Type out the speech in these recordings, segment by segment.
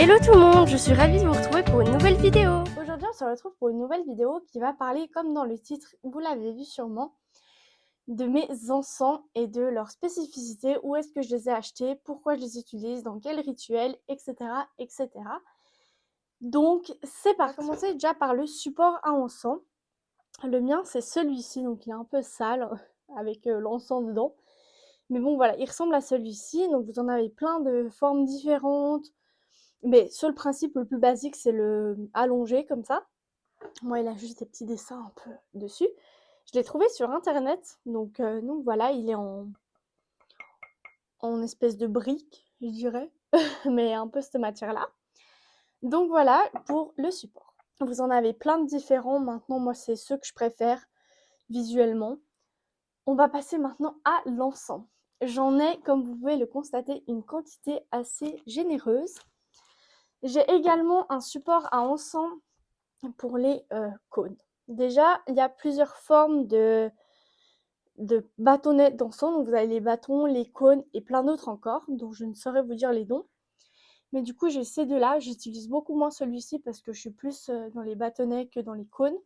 Hello tout le monde, je suis ravie de vous retrouver pour une nouvelle vidéo. Aujourd'hui on se retrouve pour une nouvelle vidéo qui va parler, comme dans le titre, vous l'avez vu sûrement, de mes encens et de leurs spécificités, où est-ce que je les ai achetés, pourquoi je les utilise, dans quel rituel, etc. etc. Donc c'est parti. On va commencer déjà par le support à encens. Le mien c'est celui-ci, donc il est un peu sale avec l'encens dedans. Mais bon voilà, il ressemble à celui-ci, donc vous en avez plein de formes différentes. Mais sur le principe le plus basique, c'est le allongé comme ça. Moi, il a juste des petits dessins un peu dessus. Je l'ai trouvé sur internet, donc voilà, il est en espèce de brique, je dirais, mais un peu cette matière-là. Donc voilà pour le support. Vous en avez plein de différents. Maintenant, moi, c'est ceux que je préfère visuellement. On va passer maintenant à l'encens. J'en ai, comme vous pouvez le constater, une quantité assez généreuse. J'ai également un support à encens pour les cônes. Déjà, il y a plusieurs formes de bâtonnets d'encens. Donc vous avez les bâtons, les cônes et plein d'autres encore, dont je ne saurais vous dire les noms. Mais du coup, j'ai ces deux-là. J'utilise beaucoup moins celui-ci parce que je suis plus dans les bâtonnets que dans les cônes.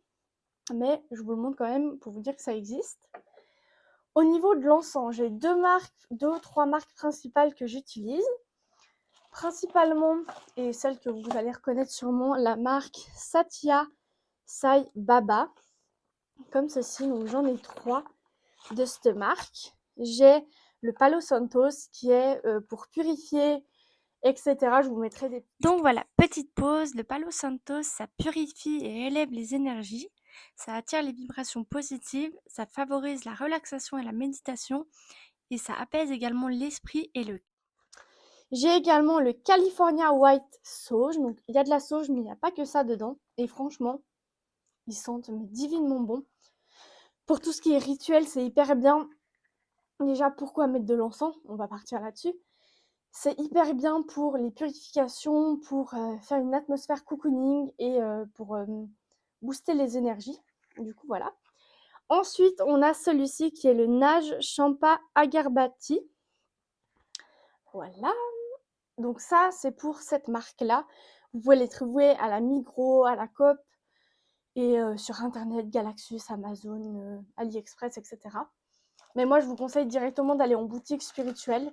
Mais je vous le montre quand même pour vous dire que ça existe. Au niveau de l'encens, j'ai deux ou trois marques principales que j'utilise. Principalement, et celle que vous allez reconnaître sûrement, la marque Satya Sai Baba, comme ceci. Donc j'en ai trois de cette marque. J'ai le Palo Santos qui est pour purifier, etc. Je vous mettrai des... Donc voilà, petite pause. Le Palo Santos, ça purifie et élève les énergies. Ça attire les vibrations positives. Ça favorise la relaxation et la méditation. Et ça apaise également l'esprit et le... J'ai également le California White Sauge. Donc il y a de la sauge, mais il n'y a pas que ça dedans. Et franchement, ils sentent mais divinement bon. Pour tout ce qui est rituel, c'est hyper bien. Déjà, pourquoi mettre de l'encens? On va partir là-dessus. C'est hyper bien pour les purifications, pour faire une atmosphère cocooning et pour booster les énergies. Du coup, voilà. Ensuite, on a celui-ci qui est le Nage Champa Agarbati. Voilà. Donc ça, c'est pour cette marque-là. Vous pouvez les trouver à la Migros, à la Coop et sur Internet, Galaxus, Amazon, AliExpress, etc. Mais moi, je vous conseille directement d'aller en boutique spirituelle.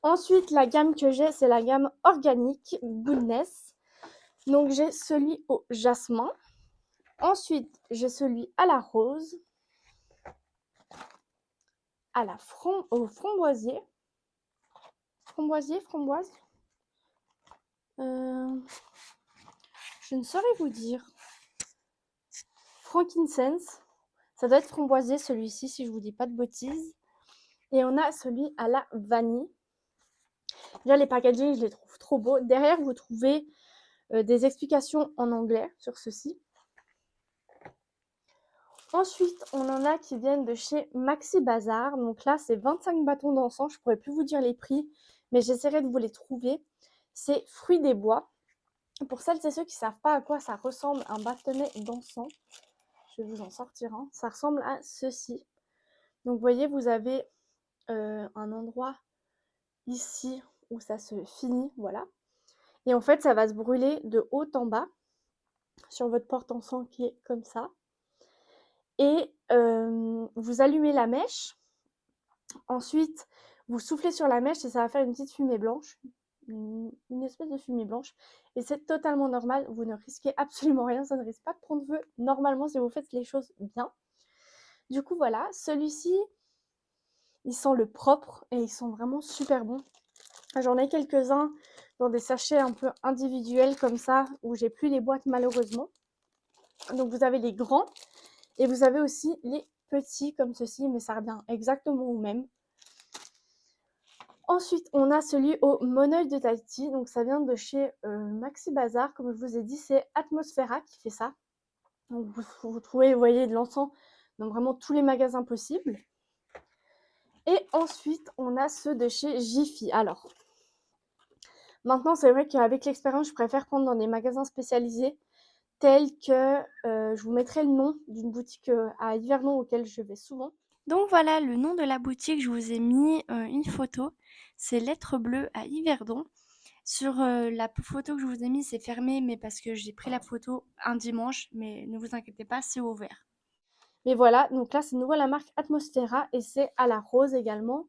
Ensuite, la gamme que j'ai, c'est la gamme organique Goodness. Donc, j'ai celui au jasmin. Ensuite, j'ai celui à la rose, à la au framboisier. Framboise. Je ne saurais vous dire. Frankincense. Ça doit être framboisier celui-ci, si je vous dis pas de bêtises. Et on a celui à la vanille. Déjà, les packaging, je les trouve trop beaux. Derrière, vous trouvez des explications en anglais sur ceci. Ensuite, on en a qui viennent de chez Maxi Bazar. Donc là, c'est 25 bâtons d'encens. Je ne pourrais plus vous dire les prix, mais j'essaierai de vous les trouver. C'est Fruits des Bois. Pour celles et ceux qui ne savent pas à quoi ça ressemble un bâtonnet d'encens, je vais vous en sortir un. Ça ressemble à ceci. Donc vous voyez, vous avez un endroit ici où ça se finit, voilà. Et en fait, ça va se brûler de haut en bas sur votre porte-encens qui est comme ça. Et vous allumez la mèche. Ensuite, vous soufflez sur la mèche et ça va faire une petite fumée blanche, une espèce de fumée blanche. Et c'est totalement normal, vous ne risquez absolument rien, ça ne risque pas de prendre feu normalement si vous faites les choses bien. Du coup, voilà, celui-ci, il sent le propre et ils sont vraiment super bons. J'en ai quelques-uns dans des sachets un peu individuels comme ça, où j'ai plus les boîtes malheureusement. Donc vous avez les grands et vous avez aussi les petits comme ceci, mais ça revient exactement au même. Ensuite, on a celui au monoeil de Tahiti. Donc ça vient de chez Maxi Bazar. Comme je vous ai dit, c'est Atmosphera qui fait ça. Donc vous trouvez, vous voyez, de l'encens dans vraiment tous les magasins possibles. Et ensuite, on a ceux de chez Jiffy. Alors, maintenant, c'est vrai qu'avec l'expérience, je préfère prendre dans des magasins spécialisés tels que, je vous mettrai le nom d'une boutique à Yvernon auquel je vais souvent. Donc voilà, le nom de la boutique, je vous ai mis une photo. C'est Lettres Bleues à Yverdon. Sur la photo que je vous ai mise, c'est fermé, mais parce que j'ai pris la photo un dimanche, mais ne vous inquiétez pas, c'est ouvert. Mais voilà, donc là, c'est de nouveau la marque Atmosphera et c'est à la rose également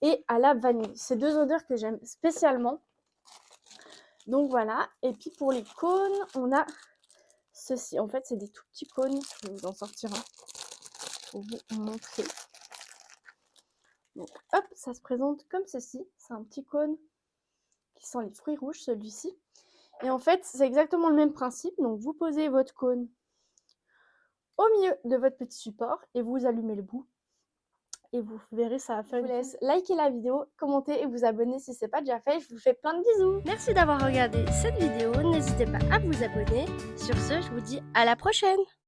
et à la vanille. C'est deux odeurs que j'aime spécialement. Donc voilà, et puis pour les cônes, on a ceci. En fait, c'est des tout petits cônes. Je vais vous en sortir un pour vous montrer. Donc hop, ça se présente comme ceci. C'est un petit cône qui sent les fruits rouges, celui-ci. Et en fait, c'est exactement le même principe. Donc vous posez votre cône au milieu de votre petit support et vous allumez le bout. Et vous verrez, ça va faire une... Je vous laisse liker la vidéo, commenter et vous abonner si ce n'est pas déjà fait. Je vous fais plein de bisous. Merci d'avoir regardé cette vidéo. N'hésitez pas à vous abonner. Sur ce, je vous dis à la prochaine.